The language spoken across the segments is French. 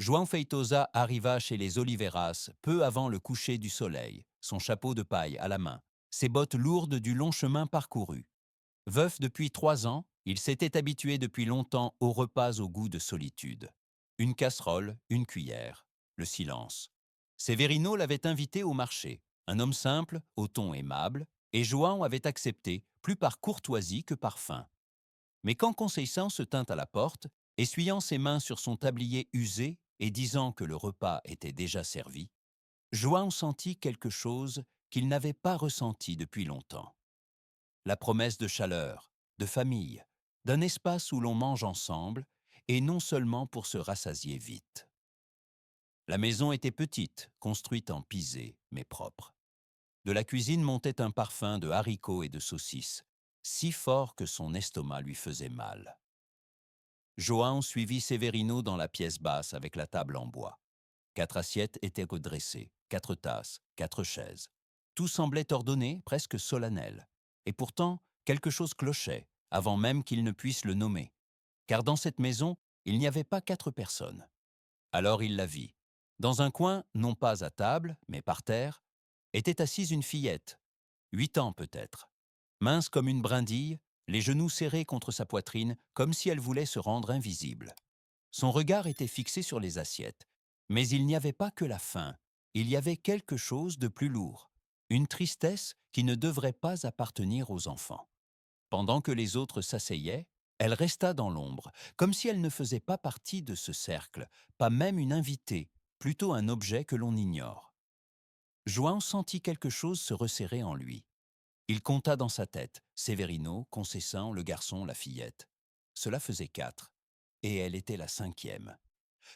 João Feitosa arriva chez les Oliveiras peu avant le coucher du soleil, son chapeau de paille à la main, ses bottes lourdes du long chemin parcouru. Veuf depuis 3 ans, il s'était habitué depuis longtemps aux repas au goût de solitude. Une casserole, une cuillère, le silence. Severino l'avait invité au marché, un homme simple, au ton aimable, et João avait accepté, plus par courtoisie que par faim. Mais quand Conceição se tint à la porte, essuyant ses mains sur son tablier usé et disant que le repas était déjà servi, João sentit quelque chose qu'il n'avait pas ressenti depuis longtemps. La promesse de chaleur, de famille, d'un espace où l'on mange ensemble, et non seulement pour se rassasier vite. La maison était petite, construite en pisé, mais propre. De la cuisine montait un parfum de haricots et de saucisses, si fort que son estomac lui faisait mal. João suivit Severino dans la pièce basse avec la table en bois. 4 assiettes étaient redressées, 4 tasses, 4 chaises. Tout semblait ordonné, presque solennel. Et pourtant, quelque chose clochait, avant même qu'il ne puisse le nommer. Car dans cette maison, il n'y avait pas 4 personnes. Alors il la vit. Dans un coin, non pas à table, mais par terre, était assise une fillette, 8 ans peut-être. Mince comme une brindille, les genoux serrés contre sa poitrine, comme si elle voulait se rendre invisible. Son regard était fixé sur les assiettes, mais il n'y avait pas que la faim, il y avait quelque chose de plus lourd, une tristesse qui ne devrait pas appartenir aux enfants. Pendant que les autres s'asseyaient, elle resta dans l'ombre, comme si elle ne faisait pas partie de ce cercle, pas même une invitée, plutôt un objet que l'on ignore. João sentit quelque chose se resserrer en lui. Il compta dans sa tête, Severino, Conceição, le garçon, la fillette. Cela faisait 4, et elle était la 5e.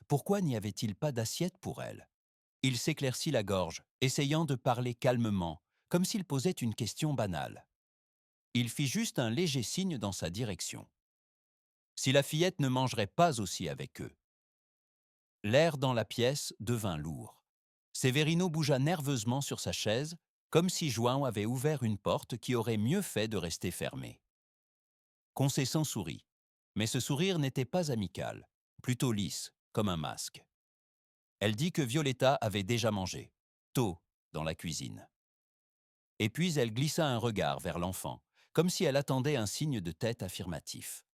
Pourquoi n'y avait-il pas d'assiette pour elle? Il s'éclaircit la gorge, essayant de parler calmement, comme s'il posait une question banale. Il fit juste un léger signe dans sa direction. Si la fillette ne mangerait pas aussi avec eux. L'air dans la pièce devint lourd. Severino bougea nerveusement sur sa chaise, comme si João avait ouvert une porte qui aurait mieux fait de rester fermée. Conceição sourit, mais ce sourire n'était pas amical, plutôt lisse, comme un masque. Elle dit que Violetta avait déjà mangé, tôt, dans la cuisine. Et puis elle glissa un regard vers l'enfant, comme si elle attendait un signe de tête affirmatif.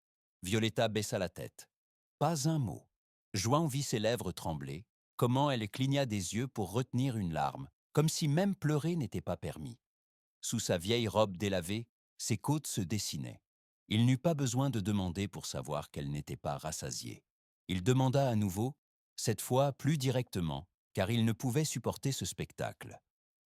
Violetta baissa la tête. Pas un mot. João vit ses lèvres trembler, comment elle cligna des yeux pour retenir une larme, comme si même pleurer n'était pas permis. Sous sa vieille robe délavée, ses côtes se dessinaient. Il n'eut pas besoin de demander pour savoir qu'elle n'était pas rassasiée. Il demanda à nouveau, cette fois plus directement, car il ne pouvait supporter ce spectacle.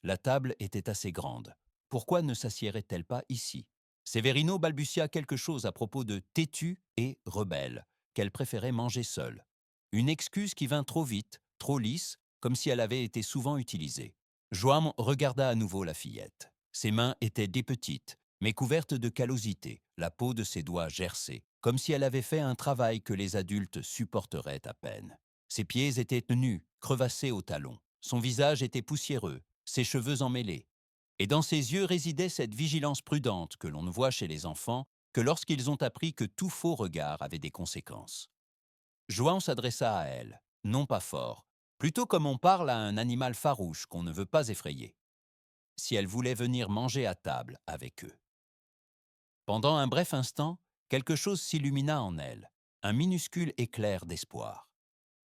La table était assez grande. Pourquoi ne s'assiérait-elle pas ici? Severino balbutia quelque chose à propos de têtue et rebelle, qu'elle préférait manger seule. Une excuse qui vint trop vite, trop lisse, comme si elle avait été souvent utilisée. Joam regarda à nouveau la fillette. Ses mains étaient des petites, mais couvertes de callosité, la peau de ses doigts gercée, comme si elle avait fait un travail que les adultes supporteraient à peine. Ses pieds étaient nus, crevassés aux talons. Son visage était poussiéreux, ses cheveux emmêlés. Et dans ses yeux résidait cette vigilance prudente que l'on ne voit chez les enfants que lorsqu'ils ont appris que tout faux regard avait des conséquences. João s'adressa à elle, non pas fort, plutôt comme on parle à un animal farouche qu'on ne veut pas effrayer. Si elle voulait venir manger à table avec eux. Pendant un bref instant, quelque chose s'illumina en elle, un minuscule éclair d'espoir.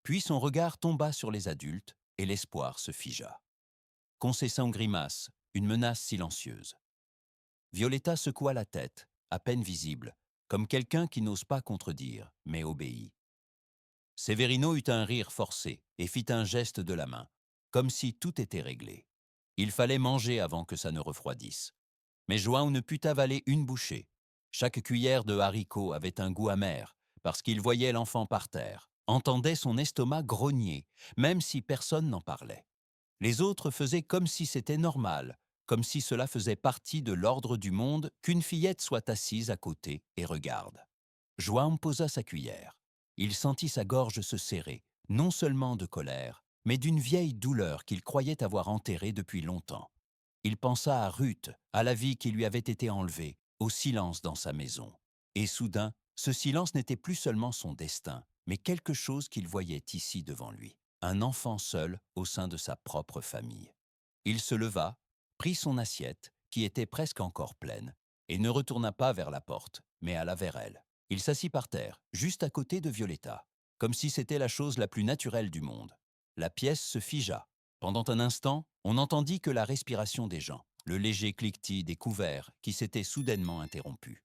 Puis son regard tomba sur les adultes et l'espoir se figea. Conceição grimace, une menace silencieuse. Violetta secoua la tête, à peine visible, comme quelqu'un qui n'ose pas contredire, mais obéit. Severino eut un rire forcé et fit un geste de la main, comme si tout était réglé. Il fallait manger avant que ça ne refroidisse. Mais João ne put avaler une bouchée. Chaque cuillère de haricots avait un goût amer, parce qu'il voyait l'enfant par terre, entendait son estomac grogner, même si personne n'en parlait. Les autres faisaient comme si c'était normal, comme si cela faisait partie de l'ordre du monde qu'une fillette soit assise à côté et regarde. João posa sa cuillère. Il sentit sa gorge se serrer, non seulement de colère, mais d'une vieille douleur qu'il croyait avoir enterrée depuis longtemps. Il pensa à Ruth, à la vie qui lui avait été enlevée, au silence dans sa maison. Et soudain, ce silence n'était plus seulement son destin, mais quelque chose qu'il voyait ici devant lui, un enfant seul au sein de sa propre famille. Il se leva, prit son assiette, qui était presque encore pleine, et ne retourna pas vers la porte, mais alla vers elle. Il s'assit par terre, juste à côté de Violetta, comme si c'était la chose la plus naturelle du monde. La pièce se figea. Pendant un instant, on n'entendit que la respiration des gens, le léger cliquetis des couverts qui s'était soudainement interrompu.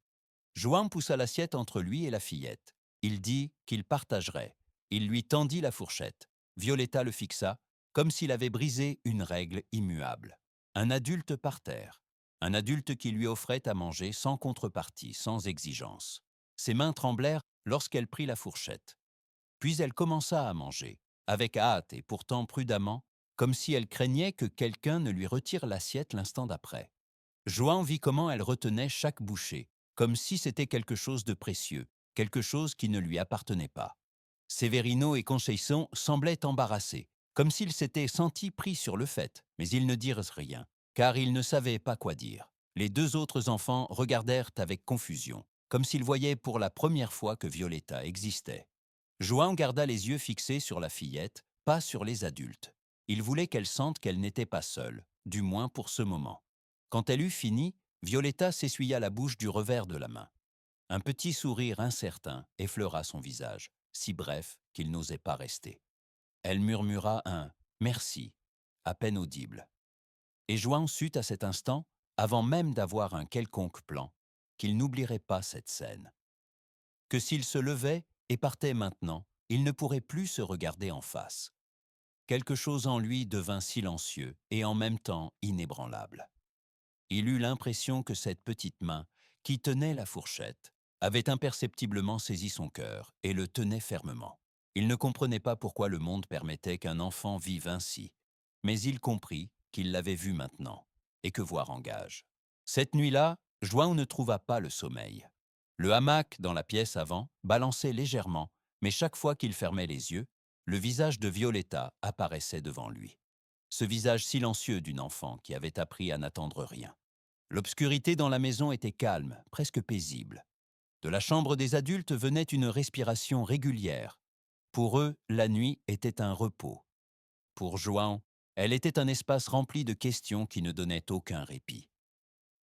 Joan poussa l'assiette entre lui et la fillette. Il dit qu'il partagerait. Il lui tendit la fourchette. Violetta le fixa, comme s'il avait brisé une règle immuable. Un adulte par terre. Un adulte qui lui offrait à manger sans contrepartie, sans exigence. Ses mains tremblèrent lorsqu'elle prit la fourchette. Puis elle commença à manger, avec hâte et pourtant prudemment, comme si elle craignait que quelqu'un ne lui retire l'assiette l'instant d'après. Joan vit comment elle retenait chaque bouchée, comme si c'était quelque chose de précieux, quelque chose qui ne lui appartenait pas. Severino et Conceição semblaient embarrassés, comme s'ils s'étaient sentis pris sur le fait, mais ils ne dirent rien, car ils ne savaient pas quoi dire. Les deux autres enfants regardèrent avec confusion, comme s'ils voyaient pour la première fois que Violetta existait. Joan garda les yeux fixés sur la fillette, pas sur les adultes. Il voulait qu'elle sente qu'elle n'était pas seule, du moins pour ce moment. Quand elle eut fini, Violetta s'essuya la bouche du revers de la main. Un petit sourire incertain effleura son visage, si bref qu'il n'osait pas rester. Elle murmura un « merci », à peine audible. Et Joan sut à cet instant, avant même d'avoir un quelconque plan, qu'il n'oublierait pas cette scène. Que s'il se levait et partait maintenant, il ne pourrait plus se regarder en face. Quelque chose en lui devint silencieux et en même temps inébranlable. Il eut l'impression que cette petite main, qui tenait la fourchette, avait imperceptiblement saisi son cœur et le tenait fermement. Il ne comprenait pas pourquoi le monde permettait qu'un enfant vive ainsi, mais il comprit qu'il l'avait vu maintenant, et que voir engage. Cette nuit-là, João ne trouva pas le sommeil. Le hamac dans la pièce avant balançait légèrement, mais chaque fois qu'il fermait les yeux, le visage de Violetta apparaissait devant lui. Ce visage silencieux d'une enfant qui avait appris à n'attendre rien. L'obscurité dans la maison était calme, presque paisible. De la chambre des adultes venait une respiration régulière. Pour eux, la nuit était un repos. Pour João, elle était un espace rempli de questions qui ne donnaient aucun répit.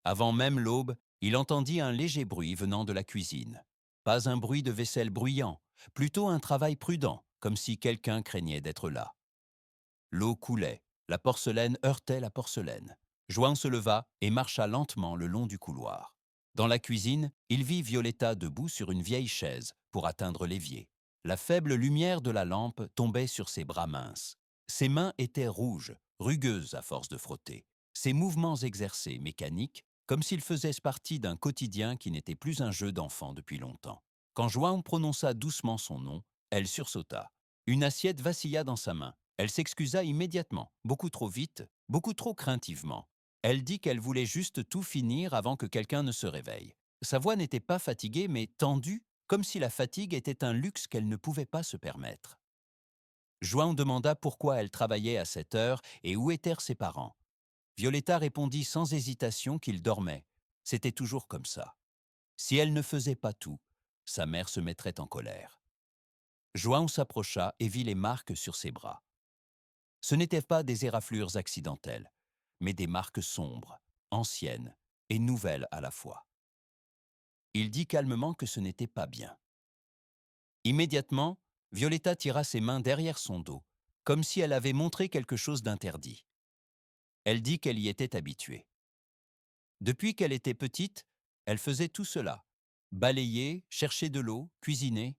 Avant même l'aube, il entendit un léger bruit venant de la cuisine. Pas un bruit de vaisselle bruyant, plutôt un travail prudent, comme si quelqu'un craignait d'être là. L'eau coulait, la porcelaine heurtait la porcelaine. Joan se leva et marcha lentement le long du couloir. Dans la cuisine, il vit Violetta debout sur une vieille chaise pour atteindre l'évier. La faible lumière de la lampe tombait sur ses bras minces. Ses mains étaient rouges, rugueuses à force de frotter. Ses mouvements exercés, mécaniques, comme s'ils faisaient partie d'un quotidien qui n'était plus un jeu d'enfant depuis longtemps. Quand Joan prononça doucement son nom, elle sursauta. Une assiette vacilla dans sa main. Elle s'excusa immédiatement, beaucoup trop vite, beaucoup trop craintivement. Elle dit qu'elle voulait juste tout finir avant que quelqu'un ne se réveille. Sa voix n'était pas fatiguée, mais tendue, comme si la fatigue était un luxe qu'elle ne pouvait pas se permettre. Joan demanda pourquoi elle travaillait à cette heure et où étaient ses parents. Violetta répondit sans hésitation qu'il dormait. C'était toujours comme ça. Si elle ne faisait pas tout, sa mère se mettrait en colère. Joan s'approcha et vit les marques sur ses bras. Ce n'étaient pas des éraflures accidentelles, mais des marques sombres, anciennes et nouvelles à la fois. Il dit calmement que ce n'était pas bien. Immédiatement, Violetta tira ses mains derrière son dos, comme si elle avait montré quelque chose d'interdit. Elle dit qu'elle y était habituée. Depuis qu'elle était petite, elle faisait tout cela. Balayer, chercher de l'eau, cuisiner.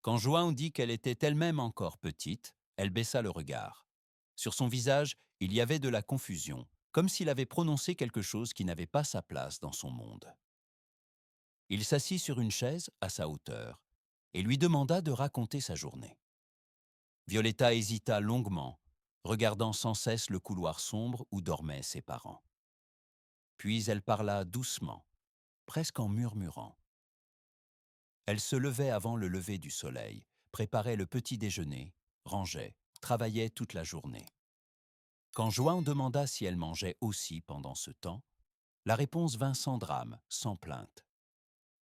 Quand Joan dit qu'elle était elle-même encore petite, elle baissa le regard. Sur son visage, il y avait de la confusion, comme s'il avait prononcé quelque chose qui n'avait pas sa place dans son monde. Il s'assit sur une chaise à sa hauteur et lui demanda de raconter sa journée. Violetta hésita longuement, regardant sans cesse le couloir sombre où dormaient ses parents. Puis elle parla doucement, presque en murmurant. Elle se levait avant le lever du soleil, préparait le petit déjeuner, rangeait, travaillait toute la journée. Quand Joan demanda si elle mangeait aussi pendant ce temps, la réponse vint sans drame, sans plainte.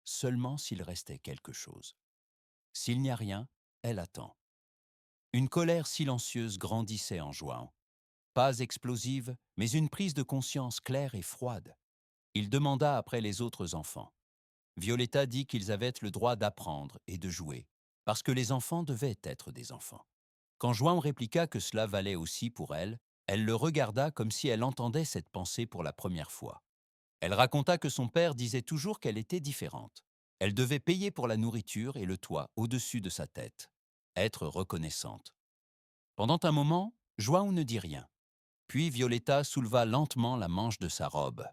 Seulement s'il restait quelque chose. S'il n'y a rien, elle attend. Une colère silencieuse grandissait en João. Pas explosive, mais une prise de conscience claire et froide. Il demanda après les autres enfants. Violetta dit qu'ils avaient le droit d'apprendre et de jouer, parce que les enfants devaient être des enfants. Quand João répliqua que cela valait aussi pour elle, elle le regarda comme si elle entendait cette pensée pour la première fois. Elle raconta que son père disait toujours qu'elle était différente. Elle devait payer pour la nourriture et le toit au-dessus de sa tête. Être reconnaissante. Pendant un moment, João ne dit rien. Puis Violetta souleva lentement la manche de sa robe.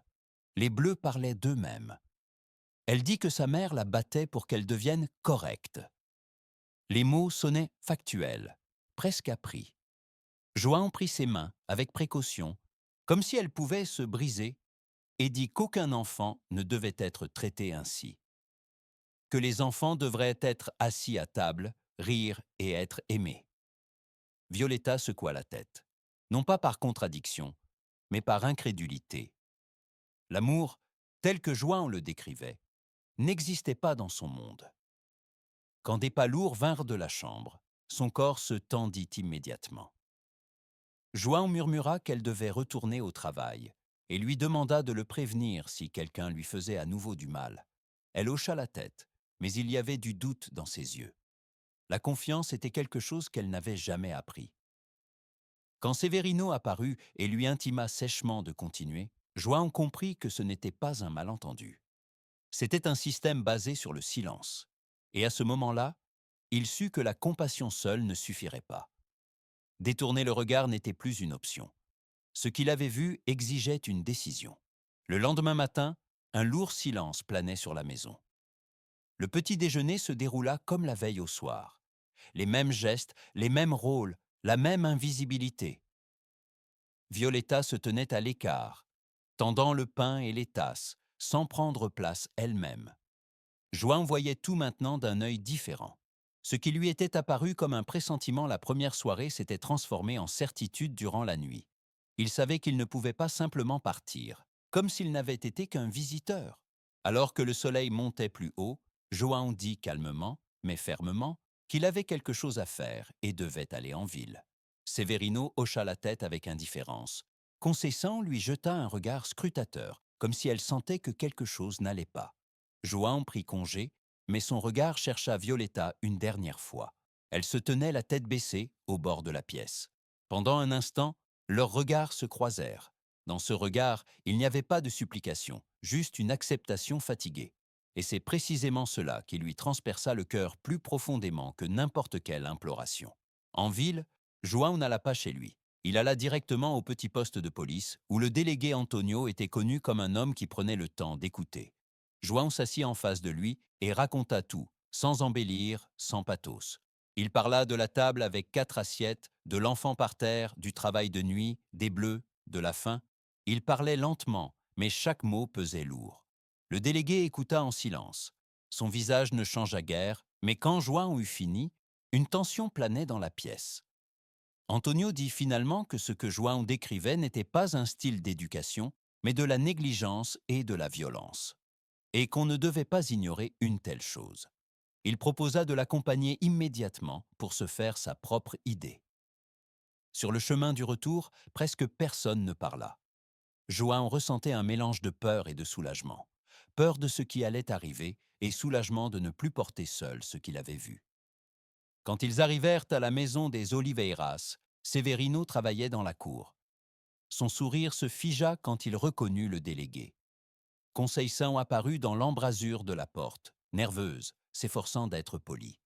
Les bleus parlaient d'eux-mêmes. Elle dit que sa mère la battait pour qu'elle devienne correcte. Les mots sonnaient factuels, presque appris. João prit ses mains avec précaution, comme si elles pouvaient se briser, et dit qu'aucun enfant ne devait être traité ainsi. Que les enfants devraient être assis à table, rire et être aimés. Violetta secoua la tête, non pas par contradiction, mais par incrédulité. L'amour, tel que João le décrivait, n'existait pas dans son monde. Quand des pas lourds vinrent de la chambre, son corps se tendit immédiatement. João murmura qu'elle devait retourner au travail et lui demanda de le prévenir si quelqu'un lui faisait à nouveau du mal. Elle hocha la tête, mais il y avait du doute dans ses yeux. La confiance était quelque chose qu'elle n'avait jamais appris. Quand Severino apparut et lui intima sèchement de continuer, João comprit que ce n'était pas un malentendu. C'était un système basé sur le silence. Et à ce moment-là, il sut que la compassion seule ne suffirait pas. Détourner le regard n'était plus une option. Ce qu'il avait vu exigeait une décision. Le lendemain matin, un lourd silence planait sur la maison. Le petit déjeuner se déroula comme la veille au soir. Les mêmes gestes, les mêmes rôles, la même invisibilité. Violetta se tenait à l'écart, tendant le pain et les tasses, sans prendre place elle-même. João voyait tout maintenant d'un œil différent. Ce qui lui était apparu comme un pressentiment la première soirée s'était transformé en certitude durant la nuit. Il savait qu'il ne pouvait pas simplement partir, comme s'il n'avait été qu'un visiteur. Alors que le soleil montait plus haut, João dit calmement, mais fermement, qu'il avait quelque chose à faire et devait aller en ville. Severino hocha la tête avec indifférence. Concessant lui jeta un regard scrutateur, comme si elle sentait que quelque chose n'allait pas. João prit congé, mais son regard chercha Violetta une dernière fois. Elle se tenait la tête baissée au bord de la pièce. Pendant un instant, leurs regards se croisèrent. Dans ce regard, il n'y avait pas de supplication, juste une acceptation fatiguée. Et c'est précisément cela qui lui transperça le cœur plus profondément que n'importe quelle imploration. En ville, João n'alla pas chez lui. Il alla directement au petit poste de police, où le délégué Antonio était connu comme un homme qui prenait le temps d'écouter. João s'assit en face de lui et raconta tout, sans embellir, sans pathos. Il parla de la table avec 4 assiettes, de l'enfant par terre, du travail de nuit, des bleus, de la faim. Il parlait lentement, mais chaque mot pesait lourd. Le délégué écouta en silence. Son visage ne changea guère, mais quand João eut fini, une tension planait dans la pièce. Antonio dit finalement que ce que João décrivait n'était pas un style d'éducation, mais de la négligence et de la violence, et qu'on ne devait pas ignorer une telle chose. Il proposa de l'accompagner immédiatement pour se faire sa propre idée. Sur le chemin du retour, presque personne ne parla. João ressentait un mélange de peur et de soulagement. Peur de ce qui allait arriver et soulagement de ne plus porter seul ce qu'il avait vu. Quand ils arrivèrent à la maison des Oliveiras, Severino travaillait dans la cour. Son sourire se figea quand il reconnut le délégué. Conceição apparut dans l'embrasure de la porte, nerveuse, s'efforçant d'être polie.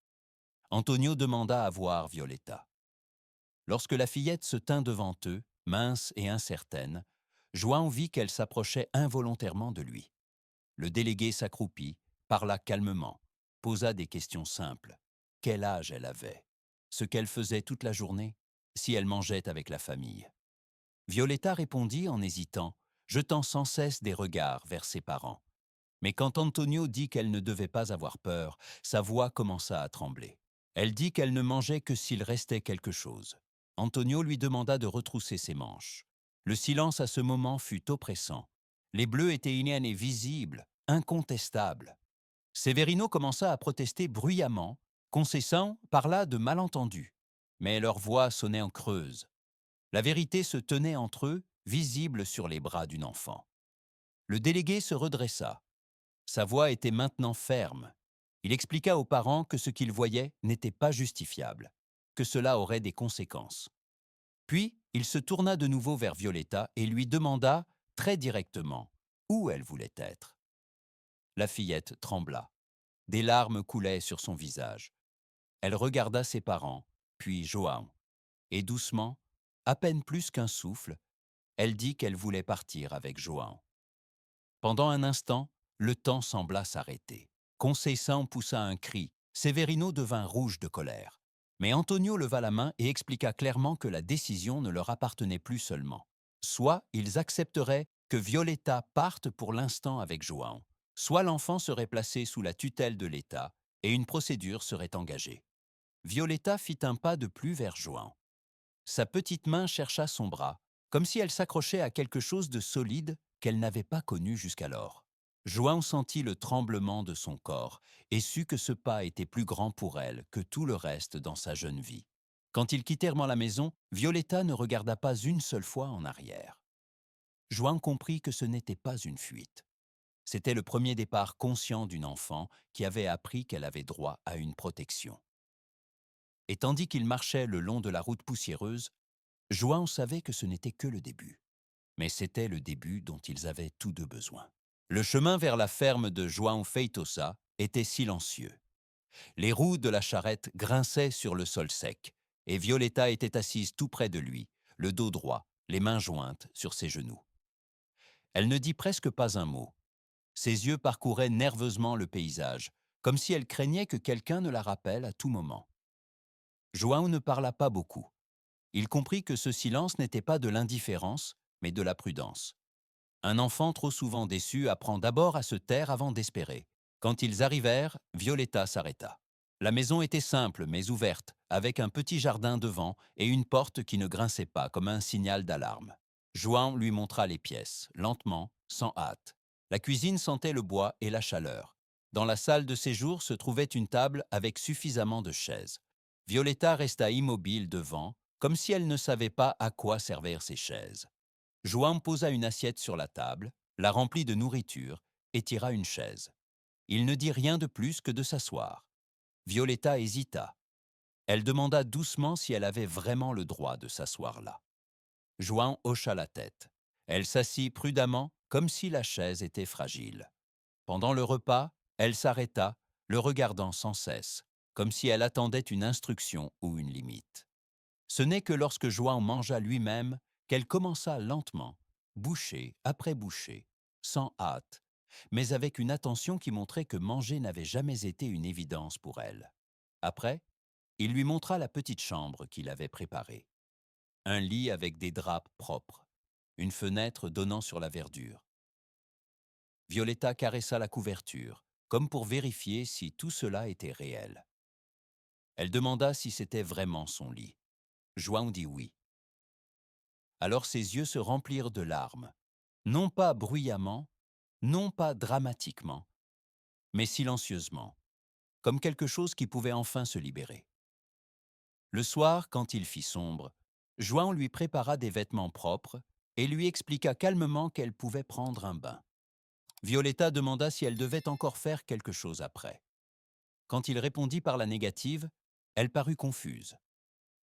Antonio demanda à voir Violetta. Lorsque la fillette se tint devant eux, mince et incertaine, João vit qu'elle s'approchait involontairement de lui. Le délégué s'accroupit, parla calmement, posa des questions simples. Quel âge elle avait? Ce qu'elle faisait toute la journée? Si elle mangeait avec la famille? Violetta répondit en hésitant, jetant sans cesse des regards vers ses parents. Mais quand Antonio dit qu'elle ne devait pas avoir peur, sa voix commença à trembler. Elle dit qu'elle ne mangeait que s'il restait quelque chose. Antonio lui demanda de retrousser ses manches. Le silence à ce moment fut oppressant. Les bleus étaient et visibles, incontestables. Severino commença à protester bruyamment, Concessant parla de malentendus, mais leur voix sonnait en creuse. La vérité se tenait entre eux, visible sur les bras d'une enfant. Le délégué se redressa. Sa voix était maintenant ferme. Il expliqua aux parents que ce qu'ils voyaient n'était pas justifiable, que cela aurait des conséquences. Puis, il se tourna de nouveau vers Violetta et lui demanda, très directement, où elle voulait être. La fillette trembla. Des larmes coulaient sur son visage. Elle regarda ses parents, puis João, et doucement, à peine plus qu'un souffle, elle dit qu'elle voulait partir avec João. Pendant un instant, le temps sembla s'arrêter. Conceição poussa un cri. Severino devint rouge de colère. Mais Antonio leva la main et expliqua clairement que la décision ne leur appartenait plus seulement. Soit ils accepteraient que Violetta parte pour l'instant avec João, soit l'enfant serait placé sous la tutelle de l'État et une procédure serait engagée. Violetta fit un pas de plus vers João. Sa petite main chercha son bras, comme si elle s'accrochait à quelque chose de solide qu'elle n'avait pas connu jusqu'alors. João sentit le tremblement de son corps et sut que ce pas était plus grand pour elle que tout le reste dans sa jeune vie. Quand ils quittèrent la maison, Violetta ne regarda pas une seule fois en arrière. João comprit que ce n'était pas une fuite. C'était le premier départ conscient d'une enfant qui avait appris qu'elle avait droit à une protection. Et tandis qu'ils marchaient le long de la route poussiéreuse, João savait que ce n'était que le début. Mais c'était le début dont ils avaient tous deux besoin. Le chemin vers la ferme de João Feitosa était silencieux. Les roues de la charrette grinçaient sur le sol sec, et Violetta était assise tout près de lui, le dos droit, les mains jointes sur ses genoux. Elle ne dit presque pas un mot. Ses yeux parcouraient nerveusement le paysage, comme si elle craignait que quelqu'un ne la rappelle à tout moment. João ne parla pas beaucoup. Il comprit que ce silence n'était pas de l'indifférence, mais de la prudence. Un enfant trop souvent déçu apprend d'abord à se taire avant d'espérer. Quand ils arrivèrent, Violetta s'arrêta. La maison était simple mais ouverte, avec un petit jardin devant et une porte qui ne grinçait pas comme un signal d'alarme. João lui montra les pièces, lentement, sans hâte. La cuisine sentait le bois et la chaleur. Dans la salle de séjour se trouvait une table avec suffisamment de chaises. Violetta resta immobile devant, comme si elle ne savait pas à quoi servir ces chaises. João posa une assiette sur la table, la remplit de nourriture et tira une chaise. Il ne dit rien de plus que de s'asseoir. Violetta hésita. Elle demanda doucement si elle avait vraiment le droit de s'asseoir là. João hocha la tête. Elle s'assit prudemment, comme si la chaise était fragile. Pendant le repas, elle s'arrêta, le regardant sans cesse, comme si elle attendait une instruction ou une limite. Ce n'est que lorsque João mangea lui-même qu'elle commença lentement, bouchée après bouchée, sans hâte, mais avec une attention qui montrait que manger n'avait jamais été une évidence pour elle. Après, il lui montra la petite chambre qu'il avait préparée. Un lit avec des draps propres, une fenêtre donnant sur la verdure. Violetta caressa la couverture, comme pour vérifier si tout cela était réel. Elle demanda si c'était vraiment son lit. João dit oui. Alors ses yeux se remplirent de larmes, non pas bruyamment, non pas dramatiquement, mais silencieusement, comme quelque chose qui pouvait enfin se libérer. Le soir, quand il fit sombre, João lui prépara des vêtements propres et lui expliqua calmement qu'elle pouvait prendre un bain. Violetta demanda si elle devait encore faire quelque chose après. Quand il répondit par la négative, elle parut confuse.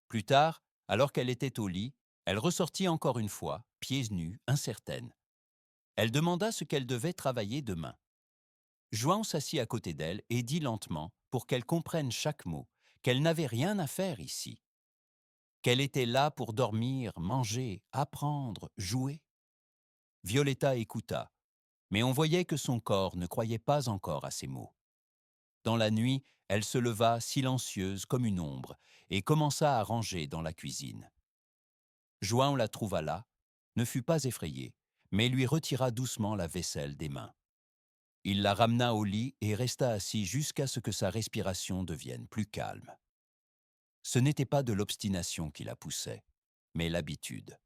Plus tard, alors qu'elle était au lit, elle ressortit encore une fois, pieds nus, incertaine. Elle demanda ce qu'elle devait travailler demain. João s'assit à côté d'elle et dit lentement, pour qu'elle comprenne chaque mot, qu'elle n'avait rien à faire ici. Qu'elle était là pour dormir, manger, apprendre, jouer. Violetta écouta, mais on voyait que son corps ne croyait pas encore à ces mots. Dans la nuit, elle se leva silencieuse comme une ombre et commença à ranger dans la cuisine. João la trouva là, ne fut pas effrayé, mais lui retira doucement la vaisselle des mains. Il la ramena au lit et resta assis jusqu'à ce que sa respiration devienne plus calme. Ce n'était pas de l'obstination qui la poussait, mais l'habitude.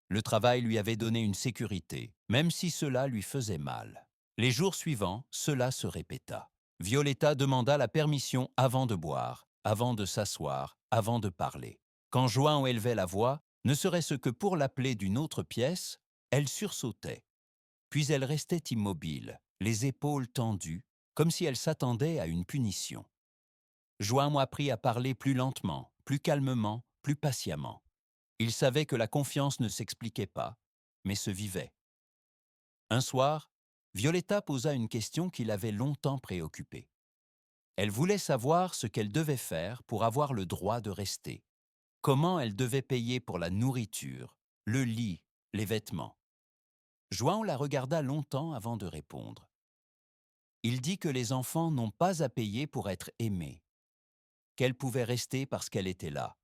Le travail lui avait donné une sécurité, même si cela lui faisait mal. Les jours suivants, cela se répéta. Violetta demanda la permission avant de boire, avant de s'asseoir, avant de parler. Quand João élevait la voix, ne serait-ce que pour l'appeler d'une autre pièce, elle sursautait. Puis elle restait immobile, les épaules tendues, comme si elle s'attendait à une punition. João apprit à parler plus lentement, plus calmement, plus patiemment. Il savait que la confiance ne s'expliquait pas, mais se vivait. Un soir, Violetta posa une question qui l'avait longtemps préoccupée. Elle voulait savoir ce qu'elle devait faire pour avoir le droit de rester, comment elle devait payer pour la nourriture, le lit, les vêtements. João la regarda longtemps avant de répondre. Il dit que les enfants n'ont pas à payer pour être aimés, qu'elle pouvait rester parce qu'elle était là,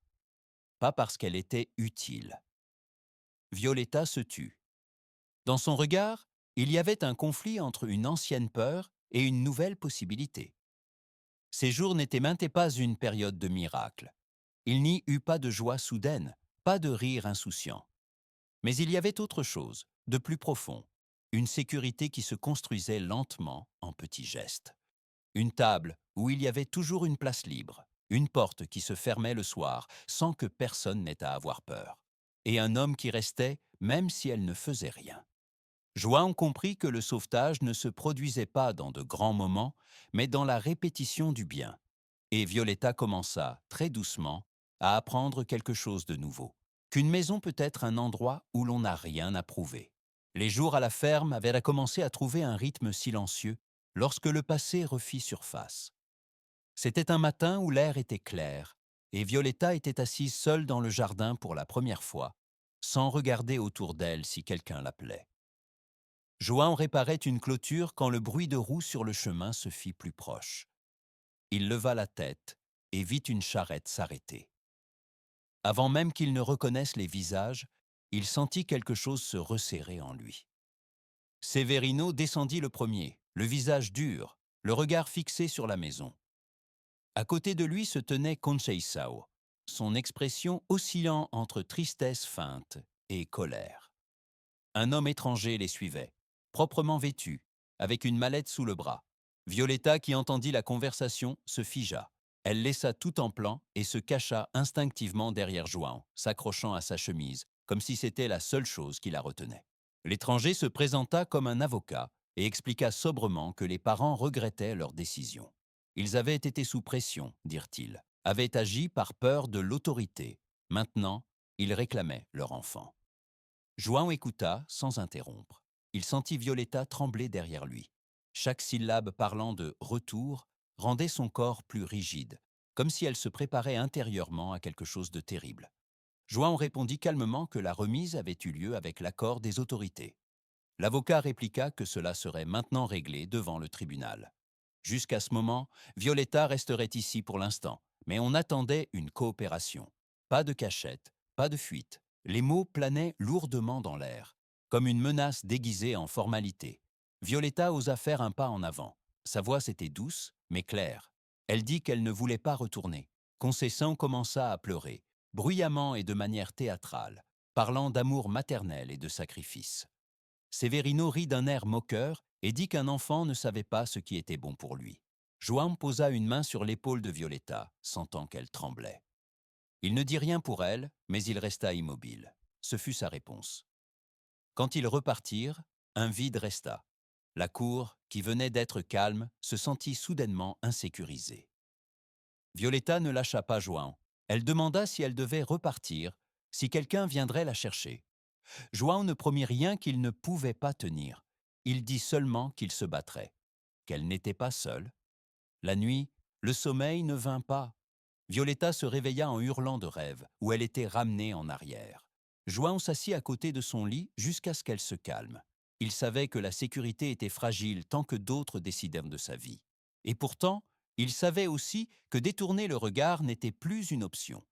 pas parce qu'elle était utile. Violetta se tut. Dans son regard, il y avait un conflit entre une ancienne peur et une nouvelle possibilité. Ces jours n'étaient maintes pas une période de miracle. Il n'y eut pas de joie soudaine, pas de rire insouciant. Mais il y avait autre chose, de plus profond, une sécurité qui se construisait lentement en petits gestes. Une table où il y avait toujours une place libre, une porte qui se fermait le soir sans que personne n'ait à avoir peur, et un homme qui restait même si elle ne faisait rien. João comprit que le sauvetage ne se produisait pas dans de grands moments, mais dans la répétition du bien. Et Violetta commença, très doucement, à apprendre quelque chose de nouveau, qu'une maison peut être un endroit où l'on n'a rien à prouver. Les jours à la ferme avaient commencé à trouver un rythme silencieux lorsque le passé refit surface. C'était un matin où l'air était clair, et Violetta était assise seule dans le jardin pour la première fois, sans regarder autour d'elle si quelqu'un l'appelait. João réparait une clôture quand le bruit de roues sur le chemin se fit plus proche. Il leva la tête et vit une charrette s'arrêter. Avant même qu'il ne reconnaisse les visages, il sentit quelque chose se resserrer en lui. Severino descendit le premier, le visage dur, le regard fixé sur la maison. À côté de lui se tenait Conceição, son expression oscillant entre tristesse feinte et colère. Un homme étranger les suivait, proprement vêtu, avec une mallette sous le bras. Violetta, qui entendit la conversation, se figea. Elle laissa tout en plan et se cacha instinctivement derrière João, s'accrochant à sa chemise, comme si c'était la seule chose qui la retenait. L'étranger se présenta comme un avocat et expliqua sobrement que les parents regrettaient leur décision. Ils avaient été sous pression, dirent-ils, avaient agi par peur de l'autorité. Maintenant, ils réclamaient leur enfant. João écouta sans interrompre. Il sentit Violetta trembler derrière lui. Chaque syllabe parlant de « retour » rendait son corps plus rigide, comme si elle se préparait intérieurement à quelque chose de terrible. João répondit calmement que la remise avait eu lieu avec l'accord des autorités. L'avocat répliqua que cela serait maintenant réglé devant le tribunal. Jusqu'à ce moment, Violetta resterait ici pour l'instant, mais on attendait une coopération. Pas de cachette, pas de fuite. Les mots planaient lourdement dans l'air, comme une menace déguisée en formalité. Violetta osa faire un pas en avant. Sa voix était douce, mais claire. Elle dit qu'elle ne voulait pas retourner. Conceição commença à pleurer, bruyamment et de manière théâtrale, parlant d'amour maternel et de sacrifice. Severino rit d'un air moqueur et dit qu'un enfant ne savait pas ce qui était bon pour lui. João posa une main sur l'épaule de Violetta, sentant qu'elle tremblait. Il ne dit rien pour elle, mais il resta immobile. Ce fut sa réponse. Quand ils repartirent, un vide resta. La cour, qui venait d'être calme, se sentit soudainement insécurisée. Violetta ne lâcha pas João. Elle demanda si elle devait repartir, si quelqu'un viendrait la chercher. João ne promit rien qu'il ne pouvait pas tenir. Il dit seulement qu'il se battrait, qu'elle n'était pas seule. La nuit, le sommeil ne vint pas. Violetta se réveilla en hurlant de rêve, où elle était ramenée en arrière. João s'assit à côté de son lit jusqu'à ce qu'elle se calme. Il savait que la sécurité était fragile tant que d'autres décidèrent de sa vie. Et pourtant, il savait aussi que détourner le regard n'était plus une option.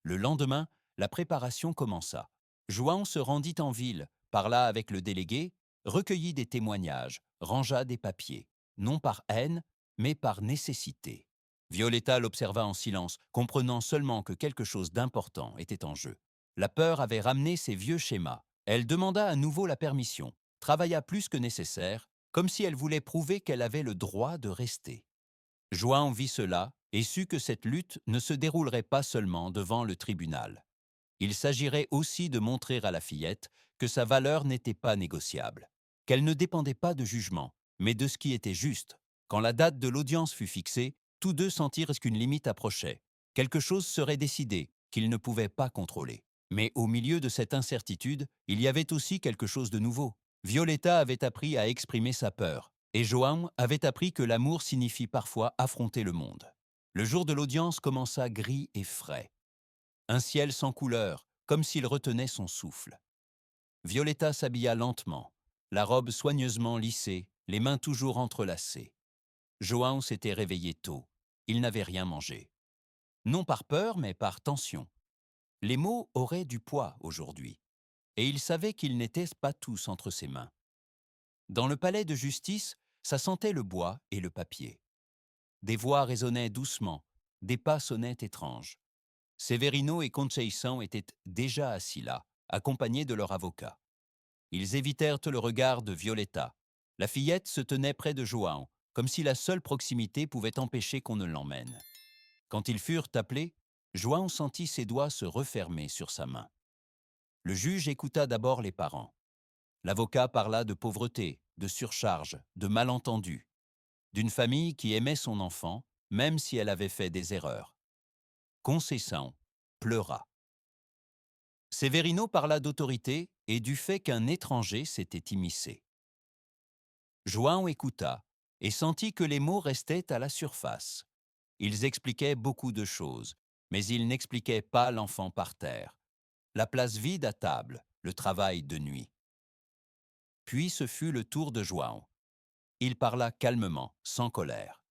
Le lendemain, la préparation commença. João se rendit en ville, parla avec le délégué, recueillit des témoignages, rangea des papiers, non par haine, mais par nécessité. Violetta l'observa en silence, comprenant seulement que quelque chose d'important était en jeu. La peur avait ramené ses vieux schémas. Elle demanda à nouveau la permission, travailla plus que nécessaire, comme si elle voulait prouver qu'elle avait le droit de rester. João vit cela et sut que cette lutte ne se déroulerait pas seulement devant le tribunal. Il s'agirait aussi de montrer à la fillette que sa valeur n'était pas négociable, qu'elle ne dépendait pas de jugement, mais de ce qui était juste. Quand la date de l'audience fut fixée, tous deux sentirent qu'une limite approchait. Quelque chose serait décidé, qu'ils ne pouvaient pas contrôler. Mais au milieu de cette incertitude, il y avait aussi quelque chose de nouveau. Violetta avait appris à exprimer sa peur, et João avait appris que l'amour signifie parfois affronter le monde. Le jour de l'audience commença gris et frais. Un ciel sans couleur, comme s'il retenait son souffle. Violetta s'habilla lentement, la robe soigneusement lissée, les mains toujours entrelacées. João s'était réveillé tôt. Il n'avait rien mangé. Non par peur, mais par tension. Les mots auraient du poids aujourd'hui, et il savait qu'ils n'étaient pas tous entre ses mains. Dans le palais de justice, ça sentait le bois et le papier. Des voix résonnaient doucement, des pas sonnaient étranges. Severino et Conceição étaient déjà assis là, accompagnés de leur avocat. Ils évitèrent le regard de Violetta. La fillette se tenait près de João, comme si la seule proximité pouvait empêcher qu'on ne l'emmène. Quand ils furent appelés, João sentit ses doigts se refermer sur sa main. Le juge écouta d'abord les parents. L'avocat parla de pauvreté, de surcharge, de malentendus, d'une famille qui aimait son enfant, même si elle avait fait des erreurs. Conceição pleura. Severino parla d'autorité et du fait qu'un étranger s'était immiscé. João écouta et sentit que les mots restaient à la surface. Ils expliquaient beaucoup de choses, mais ils n'expliquaient pas l'enfant par terre, la place vide à table, le travail de nuit. Puis ce fut le tour de João. Il parla calmement, sans colère.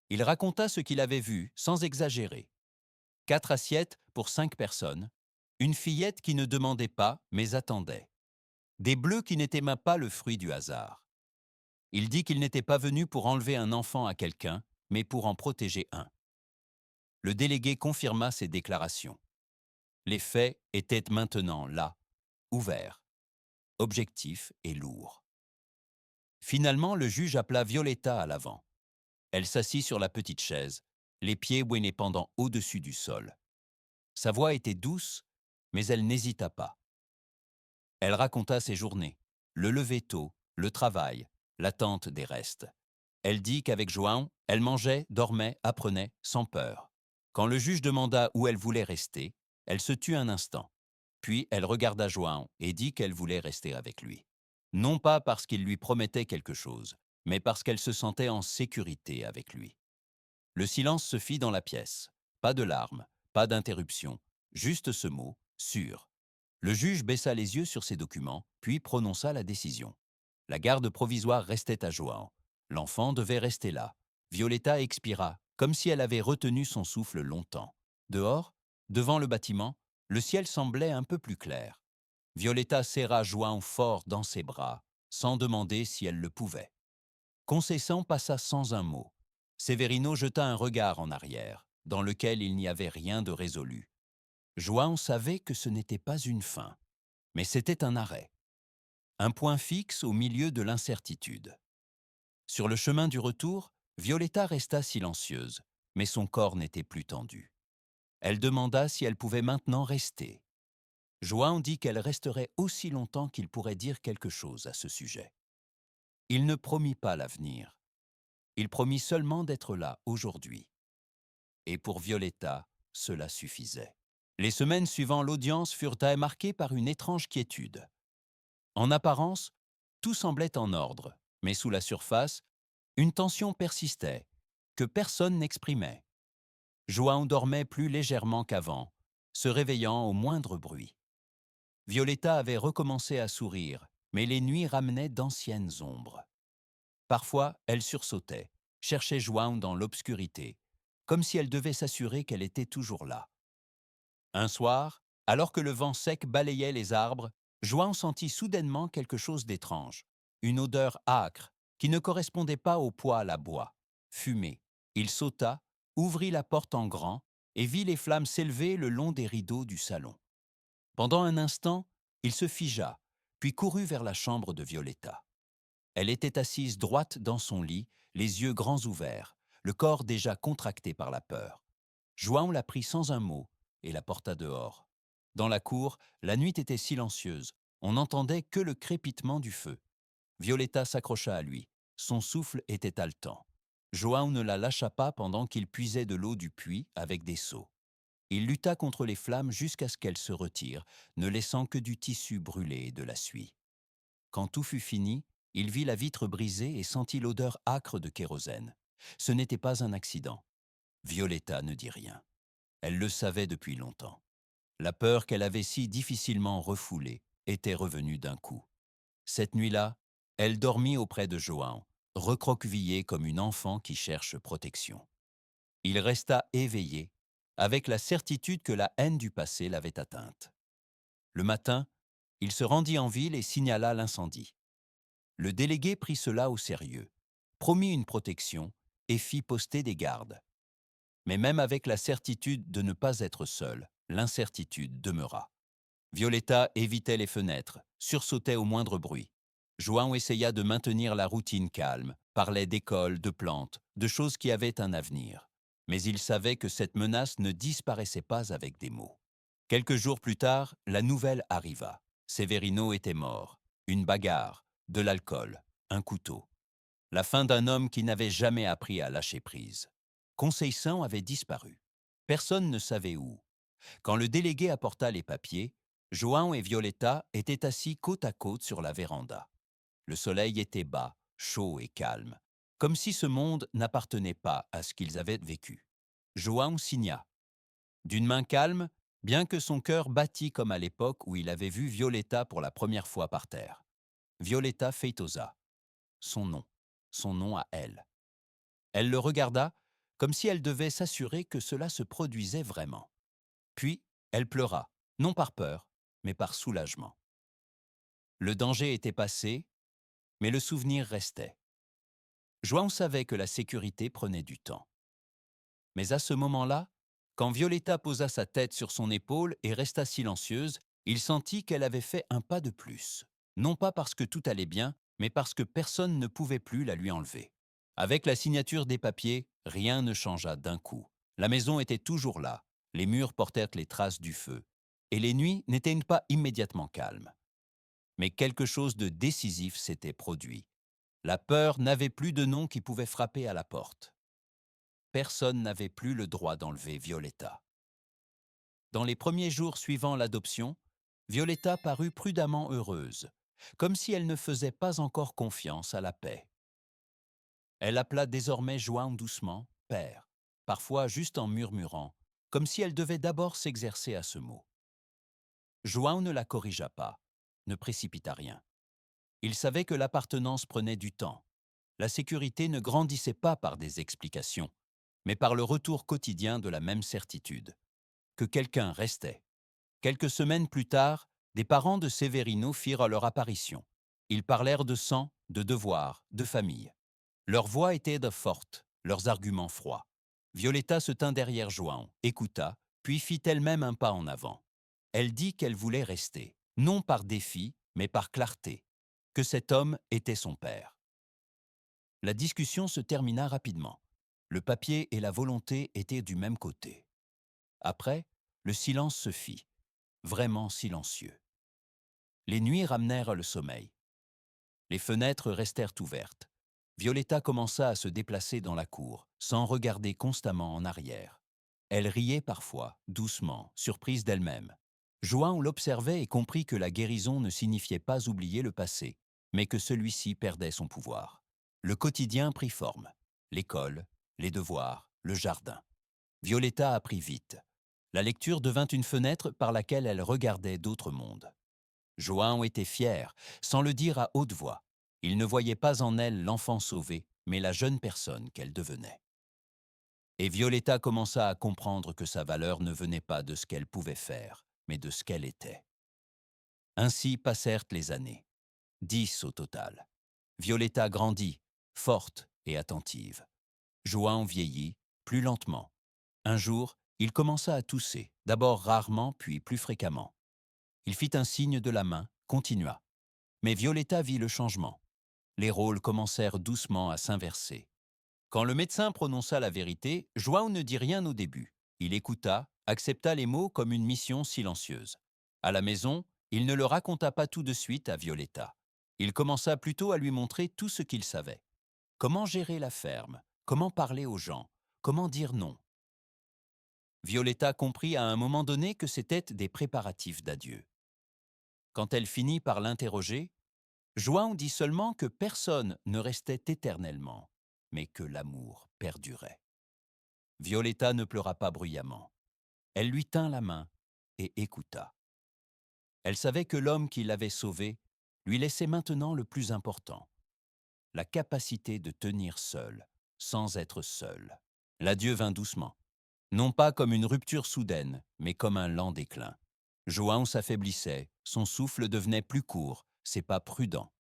Il raconta ce qu'il avait vu, sans exagérer. 4 assiettes pour 5 personnes, une fillette qui ne demandait pas, mais attendait. Des bleus qui n'étaient même pas le fruit du hasard. Il dit qu'il n'était pas venu pour enlever un enfant à quelqu'un, mais pour en protéger un. Le délégué confirma ses déclarations. Les faits étaient maintenant là, ouverts, objectifs et lourds. Finalement, le juge appela Violetta à l'avant. Elle s'assit sur la petite chaise, les pieds pendant au-dessus du sol. Sa voix était douce, mais elle n'hésita pas. Elle raconta ses journées, le lever tôt, le travail, l'attente des restes. Elle dit qu'avec João, elle mangeait, dormait, apprenait, sans peur. Quand le juge demanda où elle voulait rester, elle se tut un instant. Puis elle regarda João et dit qu'elle voulait rester avec lui. Non pas parce qu'il lui promettait quelque chose, mais parce qu'elle se sentait en sécurité avec lui. Le silence se fit dans la pièce. Pas de larmes, pas d'interruption, juste ce mot, sûr. Le juge baissa les yeux sur ses documents, puis prononça la décision. La garde provisoire restait à João. L'enfant devait rester là. Violetta expira, comme si elle avait retenu son souffle longtemps. Dehors, devant le bâtiment, le ciel semblait un peu plus clair. Violetta serra João fort dans ses bras, sans demander si elle le pouvait. Conceição passa sans un mot. Severino jeta un regard en arrière, dans lequel il n'y avait rien de résolu. João savait que ce n'était pas une fin, mais c'était un arrêt. Un point fixe au milieu de l'incertitude. Sur le chemin du retour, Violetta resta silencieuse, mais son corps n'était plus tendu. Elle demanda si elle pouvait maintenant rester. João dit qu'elle resterait aussi longtemps qu'il pourrait dire quelque chose à ce sujet. Il ne promit pas l'avenir. Il promit seulement d'être là aujourd'hui. Et pour Violetta, cela suffisait. Les semaines suivant l'audience furent marquées par une étrange quiétude. En apparence, tout semblait en ordre, mais sous la surface, une tension persistait, que personne n'exprimait. João dormait plus légèrement qu'avant, se réveillant au moindre bruit. Violetta avait recommencé à sourire, mais les nuits ramenaient d'anciennes ombres. Parfois, elle sursautait, cherchait João dans l'obscurité, comme si elle devait s'assurer qu'elle était toujours là. Un soir, alors que le vent sec balayait les arbres, João sentit soudainement quelque chose d'étrange, une odeur âcre qui ne correspondait pas au poêle à bois, fumé. Il sauta, ouvrit la porte en grand et vit les flammes s'élever le long des rideaux du salon. Pendant un instant, il se figea, puis courut vers la chambre de Violetta. Elle était assise droite dans son lit, les yeux grands ouverts, le corps déjà contracté par la peur. João la prit sans un mot et la porta dehors. Dans la cour, la nuit était silencieuse. On n'entendait que le crépitement du feu. Violetta s'accrocha à lui. Son souffle était haletant. João ne la lâcha pas pendant qu'il puisait de l'eau du puits avec des seaux. Il lutta contre les flammes jusqu'à ce qu'elles se retirent, ne laissant que du tissu brûlé et de la suie. Quand tout fut fini, il vit la vitre brisée et sentit l'odeur âcre de kérosène. Ce n'était pas un accident. Violetta ne dit rien. Elle le savait depuis longtemps. La peur qu'elle avait si difficilement refoulée était revenue d'un coup. Cette nuit-là, elle dormit auprès de João, recroquevillée comme une enfant qui cherche protection. Il resta éveillé, avec la certitude que la haine du passé l'avait atteinte. Le matin, il se rendit en ville et signala l'incendie. Le délégué prit cela au sérieux, promit une protection et fit poster des gardes. Mais même avec la certitude de ne pas être seule, l'incertitude demeura. Violetta évitait les fenêtres, sursautait au moindre bruit. João essaya de maintenir la routine calme, parlait d'école, de plantes, de choses qui avaient un avenir. Mais il savait que cette menace ne disparaissait pas avec des mots. Quelques jours plus tard, la nouvelle arriva. Severino était mort. Une bagarre, de l'alcool, un couteau. La fin d'un homme qui n'avait jamais appris à lâcher prise. Conceição avait disparu. Personne ne savait où. Quand le délégué apporta les papiers, João et Violetta étaient assis côte à côte sur la véranda. Le soleil était bas, chaud et calme, comme si ce monde n'appartenait pas à ce qu'ils avaient vécu. João signa. D'une main calme, bien que son cœur battît comme à l'époque où il avait vu Violetta pour la première fois par terre. Violetta Feitosa. Son nom à elle. Elle le regarda comme si elle devait s'assurer que cela se produisait vraiment. Puis, elle pleura, non par peur, mais par soulagement. Le danger était passé, mais le souvenir restait. João savait que la sécurité prenait du temps. Mais à ce moment-là, quand Violetta posa sa tête sur son épaule et resta silencieuse, il sentit qu'elle avait fait un pas de plus. Non pas parce que tout allait bien, mais parce que personne ne pouvait plus la lui enlever. Avec la signature des papiers, rien ne changea d'un coup. La maison était toujours là, les murs portèrent les traces du feu, et les nuits n'étaient pas immédiatement calmes. Mais quelque chose de décisif s'était produit. La peur n'avait plus de nom qui pouvait frapper à la porte. Personne n'avait plus le droit d'enlever Violetta. Dans les premiers jours suivant l'adoption, Violetta parut prudemment heureuse, comme si elle ne faisait pas encore confiance à la paix. Elle appela désormais João doucement « père », parfois juste en murmurant, comme si elle devait d'abord s'exercer à ce mot. João ne la corrigea pas, ne précipita rien. Il savait que l'appartenance prenait du temps. La sécurité ne grandissait pas par des explications, mais par le retour quotidien de la même certitude, que quelqu'un restait. Quelques semaines plus tard, des parents de Severino firent leur apparition. Ils parlèrent de sang, de devoir, de famille. Leurs voix étaient fortes, leurs arguments froids. Violetta se tint derrière João, écouta, puis fit elle-même un pas en avant. Elle dit qu'elle voulait rester, non par défi, mais par clarté, que cet homme était son père. La discussion se termina rapidement. Le papier et la volonté étaient du même côté. Après, le silence se fit, vraiment silencieux. Les nuits ramenèrent le sommeil. Les fenêtres restèrent ouvertes. Violetta commença à se déplacer dans la cour, sans regarder constamment en arrière. Elle riait parfois, doucement, surprise d'elle-même. João l'observait et comprit que la guérison ne signifiait pas oublier le passé, mais que celui-ci perdait son pouvoir. Le quotidien prit forme. L'école, les devoirs, le jardin. Violetta apprit vite. La lecture devint une fenêtre par laquelle elle regardait d'autres mondes. João était fier, sans le dire à haute voix. Il ne voyait pas en elle l'enfant sauvé, mais la jeune personne qu'elle devenait. Et Violetta commença à comprendre que sa valeur ne venait pas de ce qu'elle pouvait faire, mais de ce qu'elle était. Ainsi passèrent les années. 10 au total. Violetta grandit, forte et attentive. João vieillit, plus lentement. Un jour, il commença à tousser, d'abord rarement, puis plus fréquemment. Il fit un signe de la main, continua. Mais Violetta vit le changement. Les rôles commencèrent doucement à s'inverser. Quand le médecin prononça la vérité, João ne dit rien au début. Il écouta, accepta les mots comme une mission silencieuse. À la maison, il ne le raconta pas tout de suite à Violetta. Il commença plutôt à lui montrer tout ce qu'il savait. Comment gérer la ferme, comment parler aux gens, comment dire non. Violetta comprit à un moment donné que c'était des préparatifs d'adieu. Quand elle finit par l'interroger, João dit seulement que personne ne restait éternellement, mais que l'amour perdurait. Violetta ne pleura pas bruyamment. Elle lui tint la main et écouta. Elle savait que l'homme qui l'avait sauvée lui laissait maintenant le plus important, la capacité de tenir seule, sans être seule. L'adieu vint doucement, non pas comme une rupture soudaine, mais comme un lent déclin. João s'affaiblissait, son souffle devenait plus court, ses pas prudents.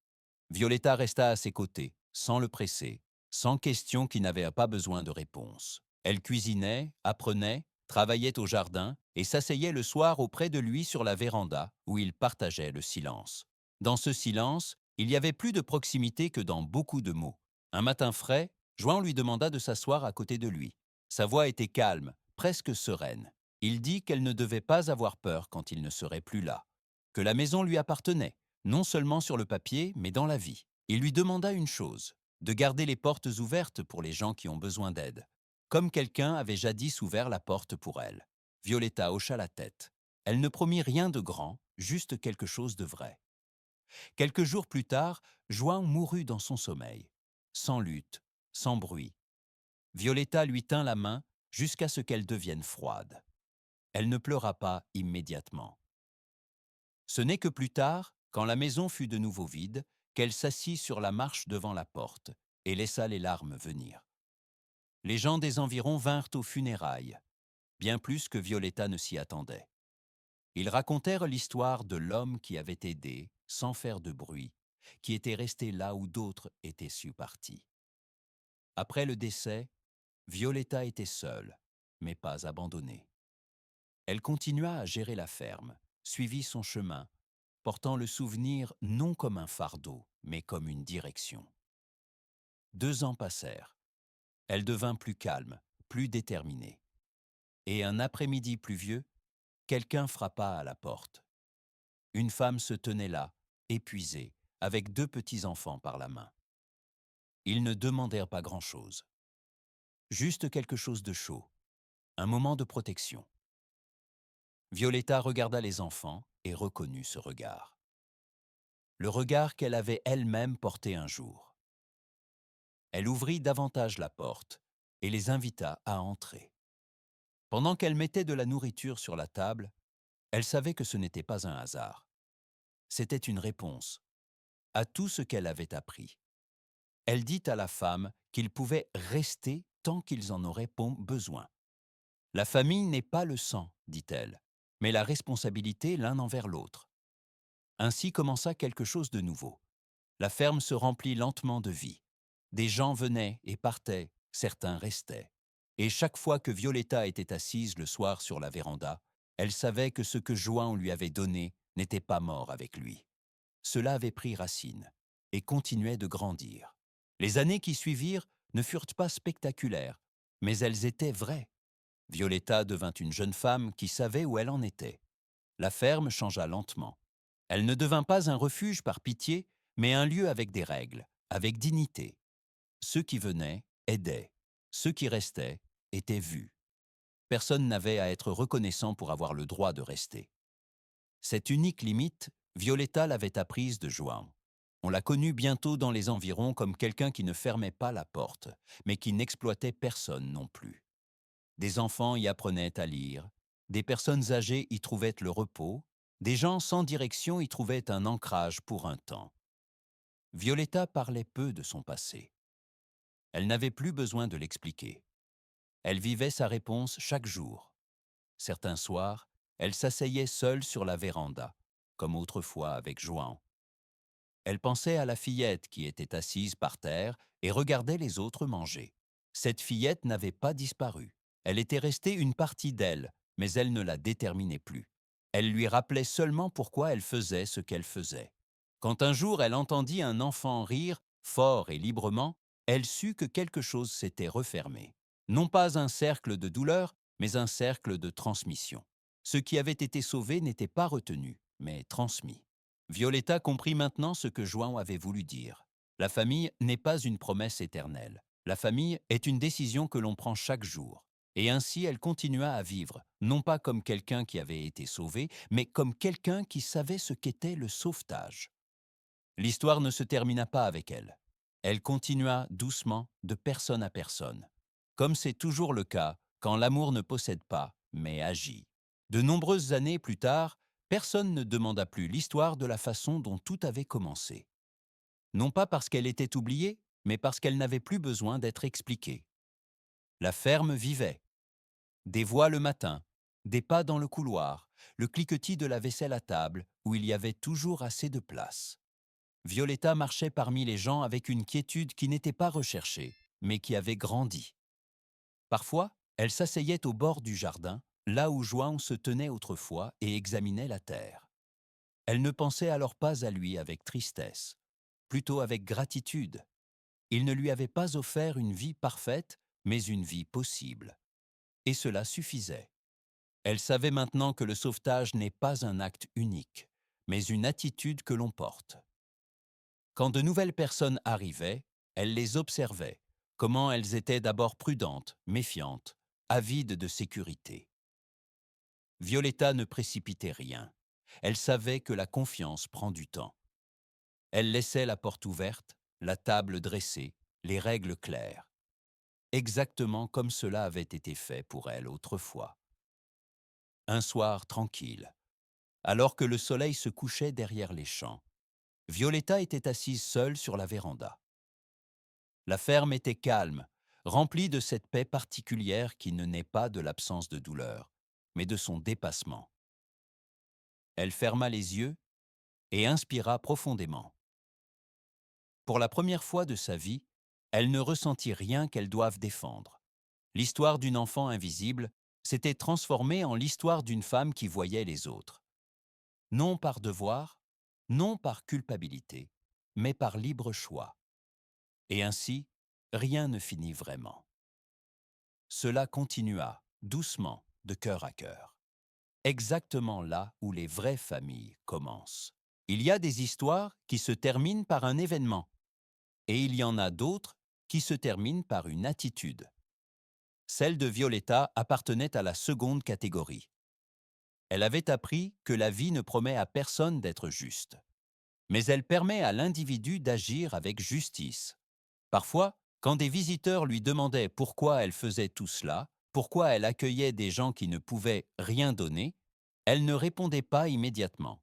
Violetta resta à ses côtés, sans le presser, sans questions qui n'avaient pas besoin de réponse. Elle cuisinait, apprenait, travaillait au jardin et s'asseyait le soir auprès de lui sur la véranda où ils partageaient le silence. Dans ce silence, il y avait plus de proximité que dans beaucoup de mots. Un matin frais, João lui demanda de s'asseoir à côté de lui. Sa voix était calme, presque sereine. Il dit qu'elle ne devait pas avoir peur quand il ne serait plus là, que la maison lui appartenait, non seulement sur le papier, mais dans la vie. Il lui demanda une chose, de garder les portes ouvertes pour les gens qui ont besoin d'aide, comme quelqu'un avait jadis ouvert la porte pour elle. Violetta hocha la tête. Elle ne promit rien de grand, juste quelque chose de vrai. Quelques jours plus tard, João mourut dans son sommeil, sans lutte, sans bruit. Violetta lui tint la main jusqu'à ce qu'elle devienne froide. Elle ne pleura pas immédiatement. Ce n'est que plus tard, quand la maison fut de nouveau vide, qu'elle s'assit sur la marche devant la porte et laissa les larmes venir. Les gens des environs vinrent aux funérailles, bien plus que Violetta ne s'y attendait. Ils racontèrent l'histoire de l'homme qui avait aidé, sans faire de bruit, qui était resté là où d'autres étaient partis. Après le décès, Violetta était seule, mais pas abandonnée. Elle continua à gérer la ferme, suivit son chemin, portant le souvenir non comme un fardeau, mais comme une direction. 2 ans passèrent. Elle devint plus calme, plus déterminée. Et un après-midi pluvieux, quelqu'un frappa à la porte. Une femme se tenait là, épuisée, avec 2 petits-enfants par la main. Ils ne demandèrent pas grand-chose. Juste quelque chose de chaud, un moment de protection. Violetta regarda les enfants et reconnut ce regard. Le regard qu'elle avait elle-même porté un jour. Elle ouvrit davantage la porte et les invita à entrer. Pendant qu'elle mettait de la nourriture sur la table, elle savait que ce n'était pas un hasard. C'était une réponse à tout ce qu'elle avait appris. Elle dit à la femme qu'ils pouvaient rester tant qu'ils en auraient besoin. La famille n'est pas le sang, dit-elle, mais la responsabilité l'un envers l'autre. Ainsi commença quelque chose de nouveau. La ferme se remplit lentement de vie. Des gens venaient et partaient, certains restaient. Et chaque fois que Violetta était assise le soir sur la véranda, elle savait que ce que João lui avait donné n'était pas mort avec lui. Cela avait pris racine et continuait de grandir. Les années qui suivirent ne furent pas spectaculaires, mais elles étaient vraies. Violetta devint une jeune femme qui savait où elle en était. La ferme changea lentement. Elle ne devint pas un refuge par pitié, mais un lieu avec des règles, avec dignité. Ceux qui venaient aidaient, ceux qui restaient étaient vus. Personne n'avait à être reconnaissant pour avoir le droit de rester. Cette unique limite, Violetta l'avait apprise de João. On l'a connue bientôt dans les environs comme quelqu'un qui ne fermait pas la porte, mais qui n'exploitait personne non plus. Des enfants y apprenaient à lire, des personnes âgées y trouvaient le repos, des gens sans direction y trouvaient un ancrage pour un temps. Violetta parlait peu de son passé. Elle n'avait plus besoin de l'expliquer. Elle vivait sa réponse chaque jour. Certains soirs, elle s'asseyait seule sur la véranda, comme autrefois avec João. Elle pensait à la fillette qui était assise par terre et regardait les autres manger. Cette fillette n'avait pas disparu. Elle était restée une partie d'elle, mais elle ne la déterminait plus. Elle lui rappelait seulement pourquoi elle faisait ce qu'elle faisait. Quand un jour elle entendit un enfant rire, fort et librement, Elle sut que quelque chose s'était refermé. Non pas un cercle de douleur, mais un cercle de transmission. Ce qui avait été sauvé n'était pas retenu, mais transmis. Violetta comprit maintenant ce que Juan avait voulu dire. La famille n'est pas une promesse éternelle. La famille est une décision que l'on prend chaque jour. Et ainsi elle continua à vivre, non pas comme quelqu'un qui avait été sauvé, mais comme quelqu'un qui savait ce qu'était le sauvetage. L'histoire ne se termina pas avec elle. Elle continua doucement, de personne à personne. Comme c'est toujours le cas quand l'amour ne possède pas, mais agit. De nombreuses années plus tard, personne ne demanda plus l'histoire de la façon dont tout avait commencé. Non pas parce qu'elle était oubliée, mais parce qu'elle n'avait plus besoin d'être expliquée. La ferme vivait. Des voix le matin, des pas dans le couloir, le cliquetis de la vaisselle à table, où il y avait toujours assez de place. Violetta marchait parmi les gens avec une quiétude qui n'était pas recherchée, mais qui avait grandi. Parfois, elle s'asseyait au bord du jardin, là où João se tenait autrefois et examinait la terre. Elle ne pensait alors pas à lui avec tristesse, plutôt avec gratitude. Il ne lui avait pas offert une vie parfaite, mais une vie possible. Et cela suffisait. Elle savait maintenant que le sauvetage n'est pas un acte unique, mais une attitude que l'on porte. Quand de nouvelles personnes arrivaient, elle les observait, comment elles étaient d'abord prudentes, méfiantes, avides de sécurité. Violetta ne précipitait rien. Elle savait que la confiance prend du temps. Elle laissait la porte ouverte, la table dressée, les règles claires. Exactement comme cela avait été fait pour elle autrefois. Un soir tranquille, alors que le soleil se couchait derrière les champs, Violetta était assise seule sur la véranda. La ferme était calme, remplie de cette paix particulière qui ne naît pas de l'absence de douleur, mais de son dépassement. Elle ferma les yeux et inspira profondément. Pour la première fois de sa vie, elle ne ressentit rien qu'elle doive défendre. L'histoire d'une enfant invisible s'était transformée en l'histoire d'une femme qui voyait les autres. Non par devoir, non par culpabilité, mais par libre choix. Et ainsi, rien ne finit vraiment. Cela continua, doucement, de cœur à cœur. Exactement là où les vraies familles commencent. Il y a des histoires qui se terminent par un événement, et il y en a d'autres qui se terminent par une attitude. Celle de Violetta appartenait à la seconde catégorie. Elle avait appris que la vie ne promet à personne d'être juste, mais elle permet à l'individu d'agir avec justice. Parfois, quand des visiteurs lui demandaient pourquoi elle faisait tout cela, pourquoi elle accueillait des gens qui ne pouvaient rien donner, elle ne répondait pas immédiatement.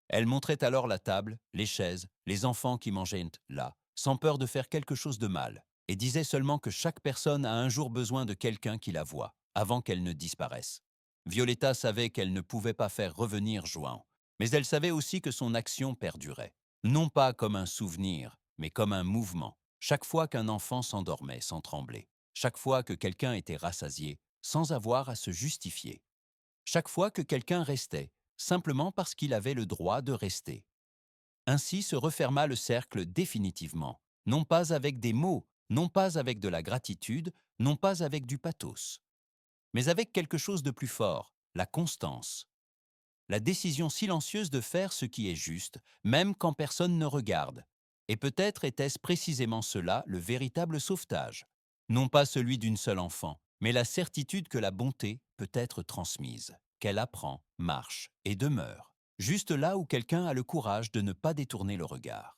Elle montrait alors la table, les chaises, les enfants qui mangeaient là, sans peur de faire quelque chose de mal, et disait seulement que chaque personne a un jour besoin de quelqu'un qui la voie, avant qu'elle ne disparaisse. Violetta savait qu'elle ne pouvait pas faire revenir João, mais elle savait aussi que son action perdurait, non pas comme un souvenir, mais comme un mouvement. Chaque fois qu'un enfant s'endormait sans trembler, chaque fois que quelqu'un était rassasié, sans avoir à se justifier, chaque fois que quelqu'un restait, simplement parce qu'il avait le droit de rester. Ainsi se referma le cercle définitivement, non pas avec des mots, non pas avec de la gratitude, non pas avec du pathos, mais avec quelque chose de plus fort, la constance. La décision silencieuse de faire ce qui est juste, même quand personne ne regarde. Et peut-être était-ce précisément cela le véritable sauvetage. Non pas celui d'une seule enfant, mais la certitude que la bonté peut être transmise, qu'elle apprend, marche et demeure, juste là où quelqu'un a le courage de ne pas détourner le regard.